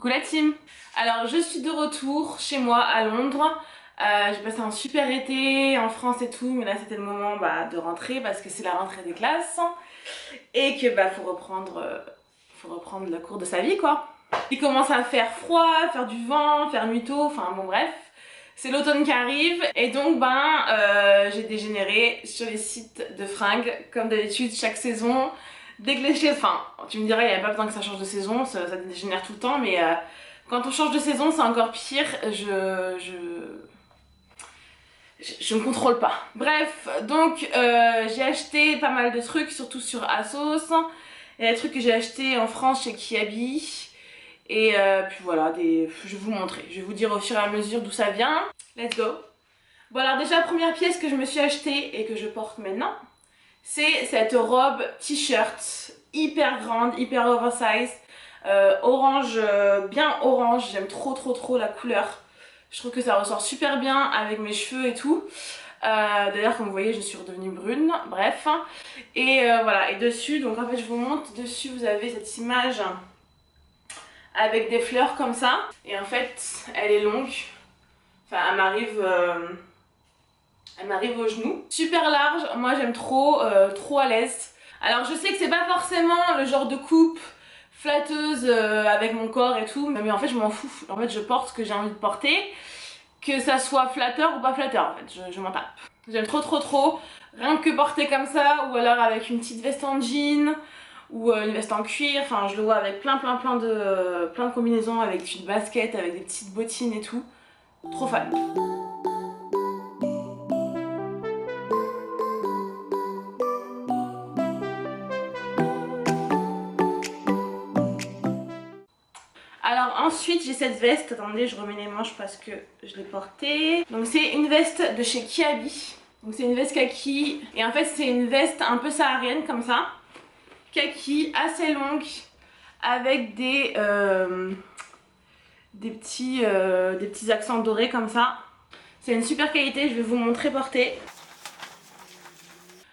Coucou la team. Alors je suis de retour chez moi à Londres. J'ai passé un super été en France et tout, mais là c'était le moment de rentrer parce que c'est la rentrée des classes et que faut reprendre le cours de sa vie quoi. Il commence à faire froid, faire du vent, faire nuit tôt, enfin bon bref. C'est l'automne qui arrive et donc j'ai dégénéré sur les sites de fringues comme d'habitude chaque saison. Dès que les choses, enfin tu me dirais il n'y a pas besoin que ça change de saison, ça dégénère tout le temps, mais quand on change de saison c'est encore pire, je ne contrôle pas. Bref, donc j'ai acheté pas mal de trucs, surtout sur ASOS. Il y a des trucs que j'ai achetés en France chez Kiabi. Et puis voilà, je vais vous montrer, je vais vous dire au fur et à mesure d'où ça vient. Let's go. Bon alors déjà, la première pièce que je me suis achetée et que je porte maintenant, c'est cette robe t-shirt hyper grande, hyper oversize, orange, bien orange, j'aime trop la couleur. Je trouve que ça ressort super bien avec mes cheveux et tout. D'ailleurs comme vous voyez je suis redevenue brune, bref. Et voilà, et dessus, donc en fait je vous montre, dessus vous avez cette image avec des fleurs comme ça. Et en fait elle est longue, enfin elle m'arrive au genou. Super large, moi j'aime trop à l'aise. Alors je sais que c'est pas forcément le genre de coupe flatteuse avec mon corps et tout, mais en fait je m'en fous. En fait je porte ce que j'ai envie de porter, que ça soit flatteur ou pas flatteur, en fait je m'en tape. J'aime trop, rien que porter comme ça, ou alors avec une petite veste en jean, ou une veste en cuir, enfin je le vois avec plein de combinaisons, avec une basket, avec des petites bottines et tout. Trop fan. Alors ensuite j'ai cette veste, attendez je remets les manches parce que je l'ai portée. Donc c'est une veste de chez Kiabi. Donc c'est une veste kaki et en fait c'est une veste un peu saharienne comme ça. Kaki, assez longue avec des petits accents dorés comme ça. C'est une super qualité, je vais vous montrer portée.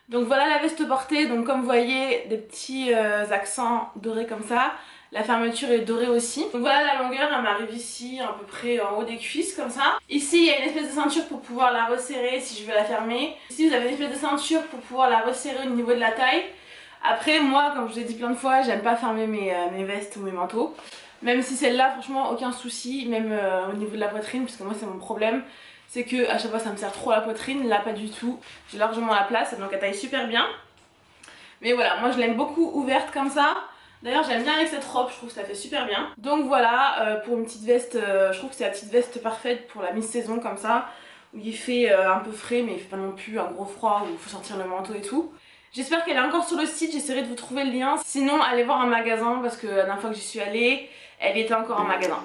Donc voilà la veste portée, donc comme vous voyez des petits accents dorés comme ça. La fermeture est dorée aussi. Donc voilà la longueur, elle m'arrive ici à peu près en haut des cuisses comme ça. Ici il y a une espèce de ceinture pour pouvoir la resserrer si je veux la fermer. Ici vous avez une espèce de ceinture pour pouvoir la resserrer au niveau de la taille. Après moi comme je vous l'ai dit plein de fois, j'aime pas fermer mes vestes ou mes manteaux. Même si celle-là franchement aucun souci, même au niveau de la poitrine, parce que moi c'est mon problème. C'est que à chaque fois ça me serre trop la poitrine, là pas du tout. J'ai largement la place donc elle taille super bien. Mais voilà, moi je l'aime beaucoup ouverte comme ça. D'ailleurs j'aime bien avec cette robe, je trouve que ça fait super bien. Donc voilà, pour une petite veste, je trouve que c'est la petite veste parfaite pour la mi-saison comme ça. Où il fait un peu frais mais il fait pas non plus un gros froid où il faut sortir le manteau et tout. J'espère qu'elle est encore sur le site, j'essaierai de vous trouver le lien. Sinon allez voir un magasin parce que la dernière fois que j'y suis allée, elle était encore en magasin.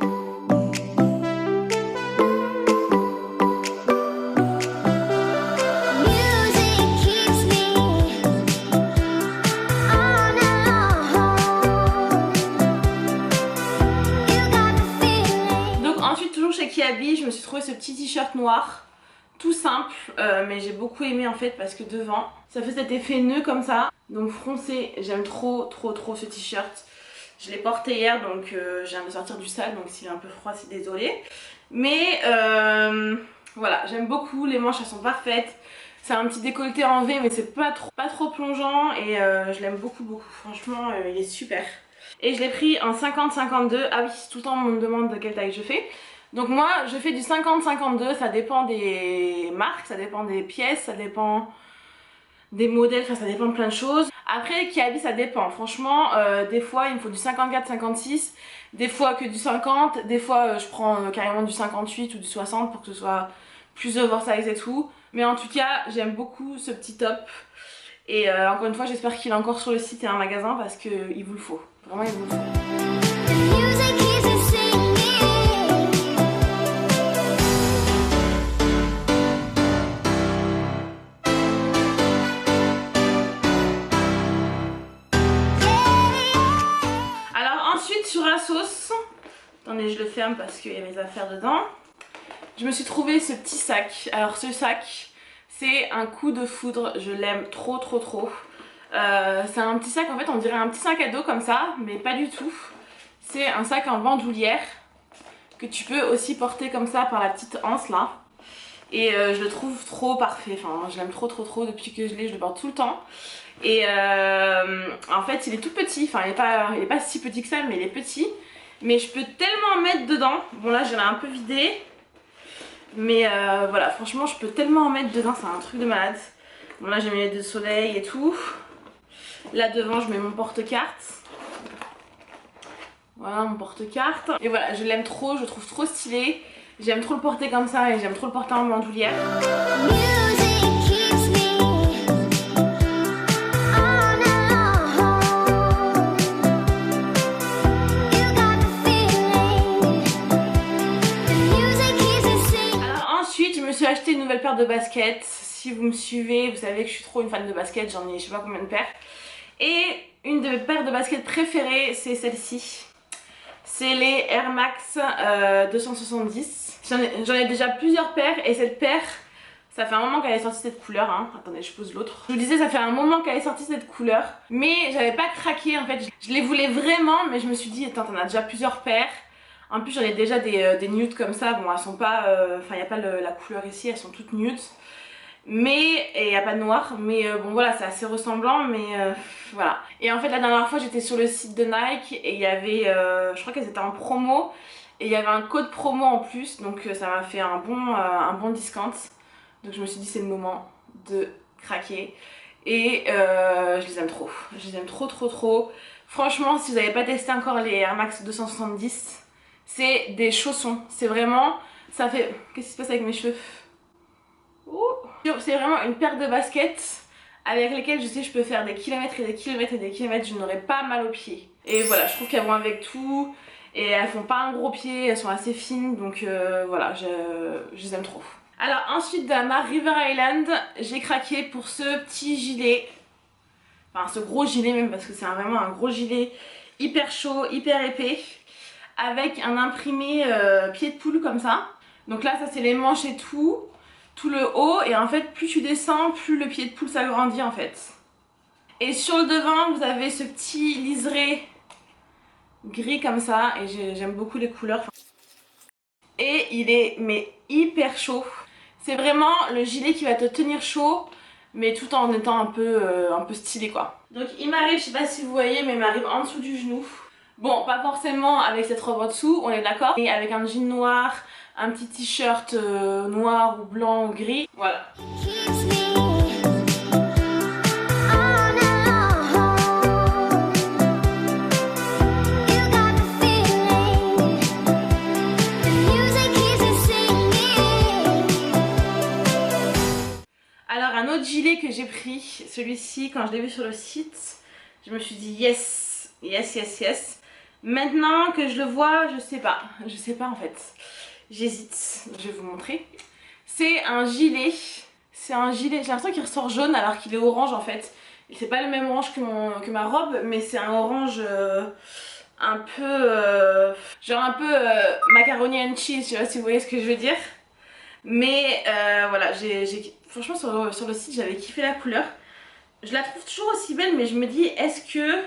Chez Kiabi, je me suis trouvé ce petit t-shirt noir, tout simple, mais j'ai beaucoup aimé en fait parce que devant, ça fait cet effet nœud comme ça, donc froncé, j'aime trop ce t-shirt. Je l'ai porté hier donc je viens de sortir du sale, donc s'il est un peu froid c'est désolé. Mais voilà, j'aime beaucoup, les manches elles sont parfaites. C'est un petit décolleté en V mais c'est pas trop plongeant et je l'aime beaucoup, franchement il est super. Et je l'ai pris en 50-52, ah oui tout le temps on me demande de quelle taille je fais. Donc moi je fais du 50-52, ça dépend des marques, ça dépend des pièces, ça dépend des modèles, enfin ça dépend de plein de choses. Après Kiabi ça dépend, franchement des fois il me faut du 54-56, des fois que du 50, des fois je prends carrément du 58 ou du 60 pour que ce soit plus oversize et tout. Mais en tout cas j'aime beaucoup ce petit top et encore une fois j'espère qu'il est encore sur le site et un magasin parce qu'il vous le faut, vraiment il vous le faut. Sur ASOS, attendez je le ferme parce qu'il y a mes affaires dedans. Je me suis trouvé ce petit sac. Alors ce sac c'est un coup de foudre, je l'aime trop. C'est un petit sac en fait, on dirait un petit sac à dos comme ça, mais pas du tout. C'est un sac en bandoulière que tu peux aussi porter comme ça par la petite anse là. Et je le trouve trop parfait, enfin moi je l'aime trop depuis que je le porte tout le temps. Et en fait il est tout petit, enfin il est pas si petit que ça mais il est petit. Mais je peux tellement en mettre dedans, bon là je l'ai un peu vidé. Mais voilà, franchement je peux tellement en mettre dedans, c'est un truc de malade. Bon là j'ai mes lunettes de soleil et tout. Là devant je mets mon porte-carte. Voilà mon porte-carte. Et voilà, je l'aime trop, je le trouve trop stylé. J'aime trop le porter comme ça et j'aime trop le porter en bandoulière. Alors ensuite, je me suis acheté une nouvelle paire de baskets. Si vous me suivez, vous savez que je suis trop une fan de baskets, j'en ai je sais pas combien de paires. Et une de mes paires de baskets préférées, c'est celle-ci. C'est les Air Max 270. J'en ai déjà plusieurs paires et cette paire, ça fait un moment qu'elle est sortie cette couleur. Hein. Attendez, je pose l'autre. Je vous disais, ça fait un moment qu'elle est sortie cette couleur. Mais j'avais pas craqué en fait. Je les voulais vraiment, mais je me suis dit, attends, t'en as déjà plusieurs paires. En plus, j'en ai déjà des nudes comme ça. Bon, elles sont pas. Enfin, il n'y a pas la couleur ici, elles sont toutes nudes. Mais, et il n'y a pas de noir, mais bon voilà, c'est assez ressemblant, mais voilà. Et en fait la dernière fois j'étais sur le site de Nike et il y avait, je crois qu'elles étaient en promo, et il y avait un code promo en plus, donc ça m'a fait un bon discount. Donc je me suis dit c'est le moment de craquer, et je les aime trop, je les aime trop. Franchement si vous n'avez pas testé encore les Air Max 270, c'est des chaussons, c'est vraiment, ça fait, qu'est-ce qui se passe avec mes cheveux? C'est vraiment une paire de baskets avec lesquelles je sais que je peux faire des kilomètres et des kilomètres et des kilomètres, je n'aurai pas mal aux pieds. Et voilà, je trouve qu'elles vont avec tout et elles font pas un gros pied, elles sont assez fines, donc voilà, je les aime trop. Alors ensuite de la marque River Island, j'ai craqué pour ce petit gilet, enfin ce gros gilet même parce que c'est vraiment un gros gilet hyper chaud, hyper épais, avec un imprimé pied de poule comme ça. Donc là ça c'est les manches et tout le haut, et en fait plus tu descends plus le pied de poule s'agrandit en fait. Et sur le devant vous avez ce petit liseré gris comme ça, et j'aime beaucoup les couleurs. Et il est mais hyper chaud. C'est vraiment le gilet qui va te tenir chaud mais tout en étant un peu stylé quoi. Donc il m'arrive, je sais pas si vous voyez, mais il m'arrive en dessous du genou. Bon, pas forcément avec cette robe en dessous, on est d'accord, mais avec un jean noir, un petit t-shirt noir ou blanc ou gris, voilà. Alors un autre gilet que j'ai pris, celui-ci, quand je l'ai vu sur le site, je me suis dit yes, yes. Maintenant que je le vois, je sais pas en fait. J'hésite, je vais vous montrer. C'est un gilet, j'ai l'impression qu'il ressort jaune alors qu'il est orange en fait. C'est pas le même orange que ma robe, mais c'est un orange un peu genre un peu macaroni and cheese, je sais pas si vous voyez ce que je veux dire. Mais voilà, franchement sur le site j'avais kiffé la couleur. Je la trouve toujours aussi belle, mais je me dis est-ce que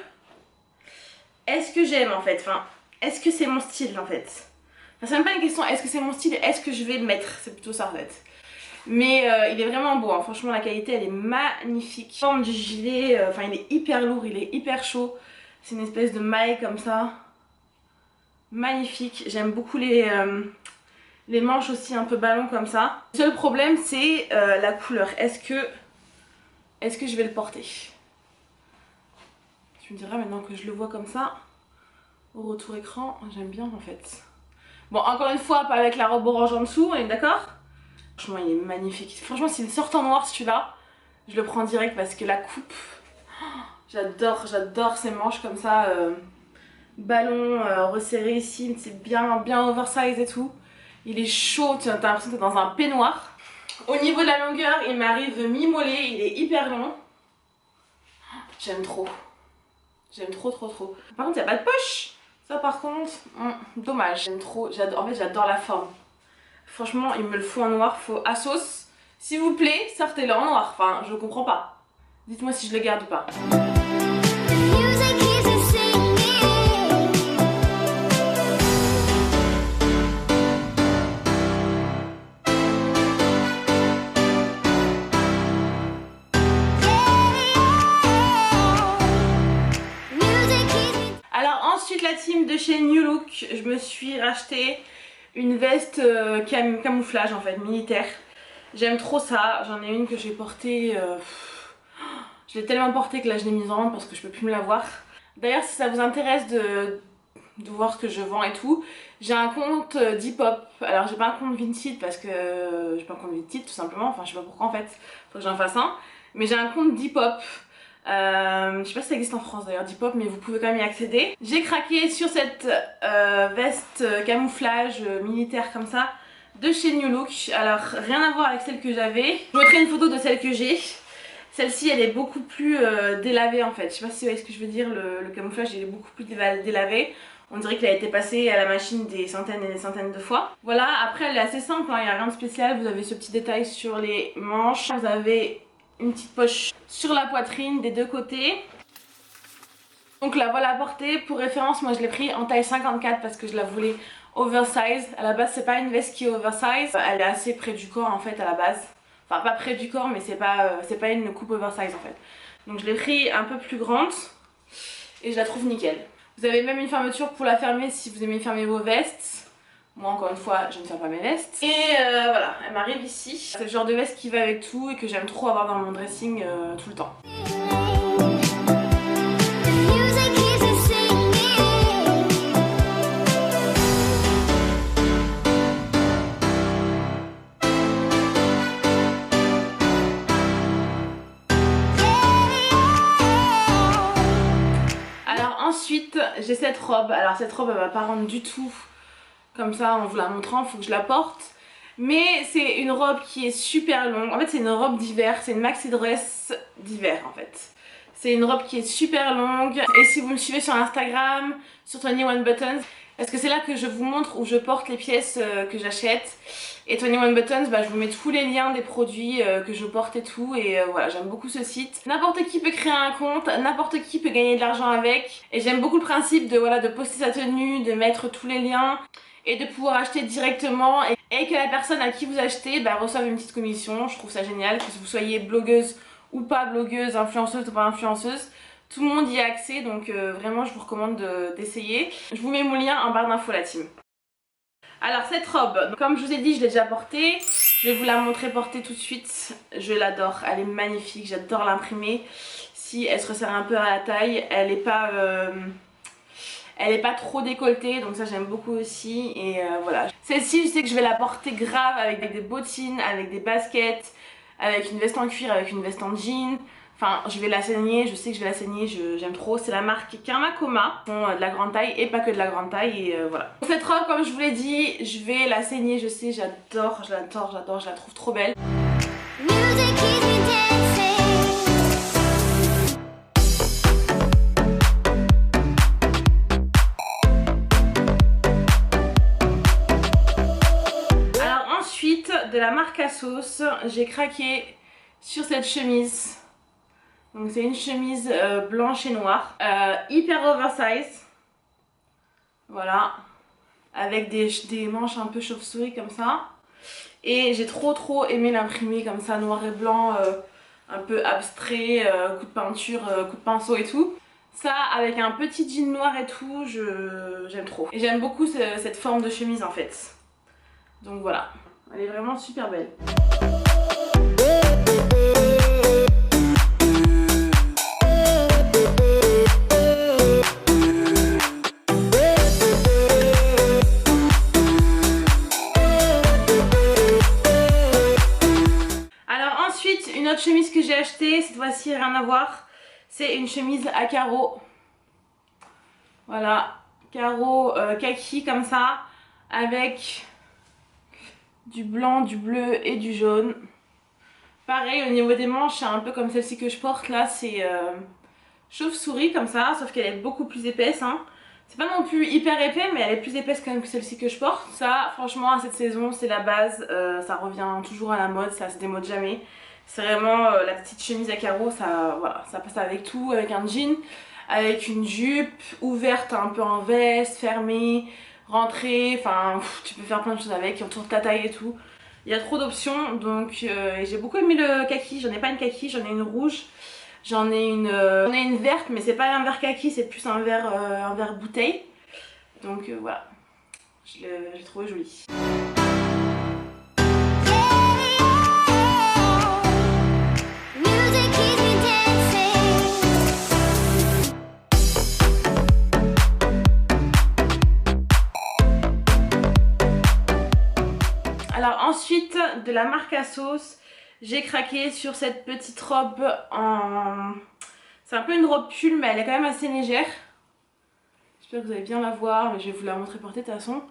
j'aime en fait, enfin est-ce que c'est mon style en fait. Enfin, c'est même pas une question est-ce que c'est mon style, est-ce que je vais le mettre, c'est plutôt ça en fait. Mais il est vraiment beau, hein. Franchement la qualité elle est magnifique. La forme du gilet, enfin il est hyper lourd, il est hyper chaud. C'est une espèce de maille comme ça. Magnifique, j'aime beaucoup les manches aussi un peu ballon comme ça. Le seul problème c'est la couleur, est-ce que je vais le porter? Tu me diras maintenant que je le vois comme ça, au retour écran, j'aime bien en fait. Bon, encore une fois, pas avec la robe orange en dessous, on est d'accord? Franchement, il est magnifique. Franchement, s'il sort en noir celui-là, je le prends direct parce que la coupe, j'adore ces manches comme ça, ballon resserré ici, c'est bien oversize et tout. Il est chaud, tu as l'impression que t'es dans un peignoir. Au niveau de la longueur, il m'arrive mi-mollet, il est hyper long. J'aime trop. J'aime trop. Par contre, il n'y a pas de poche. Ça par contre, dommage. J'aime trop, en fait j'adore la forme. Franchement, il me le faut en noir, faut à sauce. S'il vous plaît, sortez-le en noir. Enfin, je comprends pas. Dites-moi si je le garde ou pas. Ensuite la team de chez New Look, je me suis racheté une veste camouflage en fait, militaire. J'aime trop ça, j'en ai une que j'ai portée, je l'ai tellement portée que là je l'ai mise en vente parce que je peux plus me la voir. D'ailleurs si ça vous intéresse de voir ce que je vends et tout, j'ai un compte Depop. Alors j'ai pas un compte Vinted parce que j'ai pas un compte Vinted tout simplement, enfin je sais pas pourquoi en fait, faut que j'en fasse un. Mais j'ai un compte Depop. Je sais pas si ça existe en France d'ailleurs Depop, mais vous pouvez quand même y accéder. J'ai craqué sur cette veste camouflage militaire comme ça de chez New Look. Alors rien à voir avec celle que j'avais. Je vous mettrai une photo de celle que j'ai. Celle-ci elle est beaucoup plus délavée en fait. Je sais pas si vous voyez ce que je veux dire, le camouflage il est beaucoup plus délavé. On dirait qu'il a été passé à la machine des centaines et des centaines de fois. Voilà, après elle est assez simple, hein, il n'y a rien de spécial. Vous avez ce petit détail sur les manches. Vous avez une petite poche sur la poitrine des deux côtés. Donc la voilà portée. Pour référence, moi je l'ai pris en taille 54 parce que je la voulais oversize. À la base c'est pas une veste qui est oversize. Elle est assez près du corps en fait à la base. Enfin pas près du corps mais c'est pas une coupe oversize en fait. Donc je l'ai pris un peu plus grande et je la trouve nickel. Vous avez même une fermeture pour la fermer si vous aimez fermer vos vestes. Moi encore une fois je ne ferme pas mes vestes. Et voilà, elle m'arrive ici. C'est le genre de veste qui va avec tout et que j'aime trop avoir dans mon dressing tout le temps. Ensuite j'ai cette robe, alors cette robe elle va pas rendre du tout comme ça en vous la montrant, faut que je la porte. Mais c'est une robe qui est super longue, en fait c'est une robe d'hiver, c'est une maxi dress d'hiver en fait. C'est une robe qui est super longue et si vous me suivez sur Instagram, sur 21 Buttons, parce que c'est là que je vous montre où je porte les pièces que j'achète. Et 21 Buttons, bah, je vous mets tous les liens des produits que je porte et tout. Et voilà, j'aime beaucoup ce site. N'importe qui peut créer un compte, n'importe qui peut gagner de l'argent avec. Et j'aime beaucoup le principe de, voilà, de poster sa tenue, de mettre tous les liens et de pouvoir acheter directement. Et que la personne à qui vous achetez bah, reçoive une petite commission. Je trouve ça génial, que vous soyez blogueuse ou pas blogueuse, influenceuse ou pas influenceuse. Tout le monde y a accès, donc vraiment je vous recommande d'essayer. Je vous mets mon lien en barre d'infos la team. Alors cette robe, comme je vous ai dit, je l'ai déjà portée. Je vais vous la montrer portée tout de suite. Je l'adore, elle est magnifique, j'adore l'imprimer. Si elle se resserre un peu à la taille, elle est pas trop décolletée, donc ça j'aime beaucoup aussi. Et voilà. Celle-ci, je sais que je vais la porter grave avec des bottines, avec des baskets, avec une veste en cuir, avec une veste en jean. Enfin, je vais la saigner, je sais que je vais la saigner, j'aime trop. C'est la marque Karmakoma, de la grande taille et pas que de la grande taille. Et voilà. Cette robe, comme je vous l'ai dit, je vais la saigner, je sais, j'adore, je la trouve trop belle. Alors ensuite, de la marque Asos, j'ai craqué sur cette chemise. Donc c'est une chemise blanche et noire, hyper oversize, voilà, avec des manches un peu chauve-souris comme ça. Et j'ai trop aimé l'imprimer comme ça, noir et blanc, un peu abstrait, coup de peinture, coup de pinceau et tout. Ça avec un petit jean noir et tout, j'aime trop. Et j'aime beaucoup cette forme de chemise en fait. Donc voilà, elle est vraiment super belle. Une autre chemise que j'ai achetée, cette fois-ci rien à voir, c'est une chemise à carreaux. Voilà, carreaux kaki comme ça, avec du blanc, du bleu et du jaune. Pareil au niveau des manches, c'est un peu comme celle-ci que je porte là, c'est chauve-souris comme ça, sauf qu'elle est beaucoup plus épaisse. Hein. C'est pas non plus hyper épais, mais elle est plus épaisse quand même que celle-ci que je porte. Ça, franchement, à cette saison, c'est la base, ça revient toujours à la mode, ça se démode jamais. C'est vraiment la petite chemise à carreaux, ça, voilà, ça passe avec tout, avec un jean, avec une jupe ouverte un peu en veste, fermée, rentrée, enfin tu peux faire plein de choses avec, autour de ta taille et tout. Il y a trop d'options, donc j'ai beaucoup aimé le kaki, j'en ai pas une kaki, j'en ai une rouge, j'en ai une verte, mais c'est pas un vert kaki, c'est plus un vert bouteille. Donc voilà, je l'ai trouvé joli. Alors ensuite, de la marque ASOS, j'ai craqué sur cette petite robe en... C'est un peu une robe pull mais elle est quand même assez légère. J'espère que vous allez bien la voir, mais je vais vous la montrer portée de toute façon.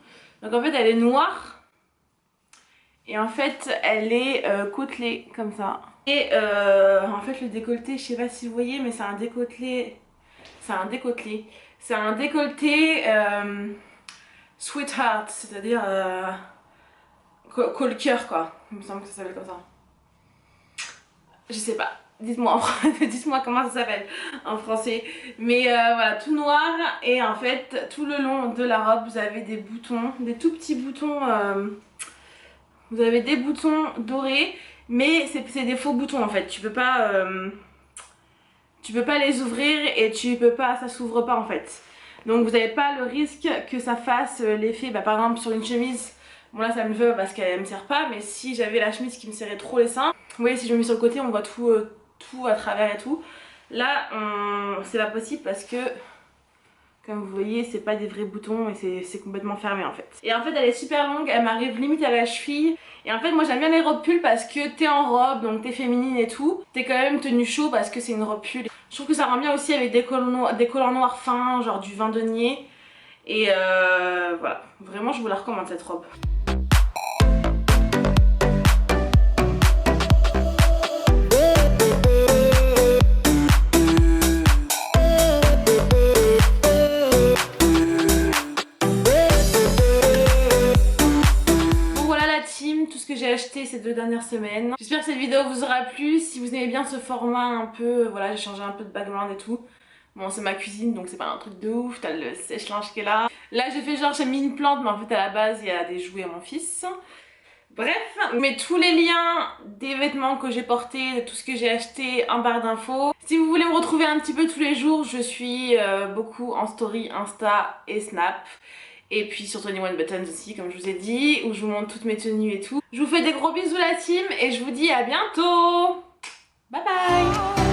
Donc en fait elle est noire. Et en fait elle est côtelée comme ça. Et en fait le décolleté, je sais pas si vous voyez, mais c'est un décolleté... C'est un décolleté. C'est un décolleté sweetheart, c'est-à-dire... col cœur quoi, il me semble que ça s'appelle comme ça. Je sais pas, dites-moi dites-moi comment ça s'appelle en français. Mais voilà, tout noir et en fait tout le long de la robe vous avez des boutons, des tout petits boutons. Vous avez des boutons dorés mais c'est des faux boutons en fait. Tu peux pas les ouvrir et ça s'ouvre pas en fait. Donc vous n'avez pas le risque que ça fasse l'effet, par exemple sur une chemise. Bon là ça me fait parce qu'elle me serre pas, mais si j'avais la chemise qui me serrait trop les seins, vous voyez si je me mets sur le côté on voit tout à travers et tout. Là c'est pas possible parce que comme vous voyez c'est pas des vrais boutons et c'est complètement fermé en fait. Et en fait elle est super longue, elle m'arrive limite à la cheville. Et en fait moi j'aime bien les robes pulls parce que t'es en robe donc t'es féminine et tout. T'es quand même tenue chaud parce que c'est une robe pull. Je trouve que ça rend bien aussi avec des collants noirs fins, genre du vin denier. Et voilà, vraiment je vous la recommande cette robe. J'ai acheté ces 2 dernières semaines. J'espère que cette vidéo vous aura plu. Si vous aimez bien ce format un peu, voilà, j'ai changé un peu de background et tout. Bon c'est ma cuisine donc c'est pas un truc de ouf, t'as le sèche-linge qui est là. Là j'ai fait genre j'ai mis une plante mais en fait à la base il y a des jouets à mon fils. Bref, je mets tous les liens des vêtements que j'ai portés, de tout ce que j'ai acheté en barre d'infos. Si vous voulez me retrouver un petit peu tous les jours, je suis beaucoup en story, Insta et Snap. Et puis sur 21 Buttons aussi comme je vous ai dit, où je vous montre toutes mes tenues et tout. Je vous fais des gros bisous la team et je vous dis à bientôt. Bye bye.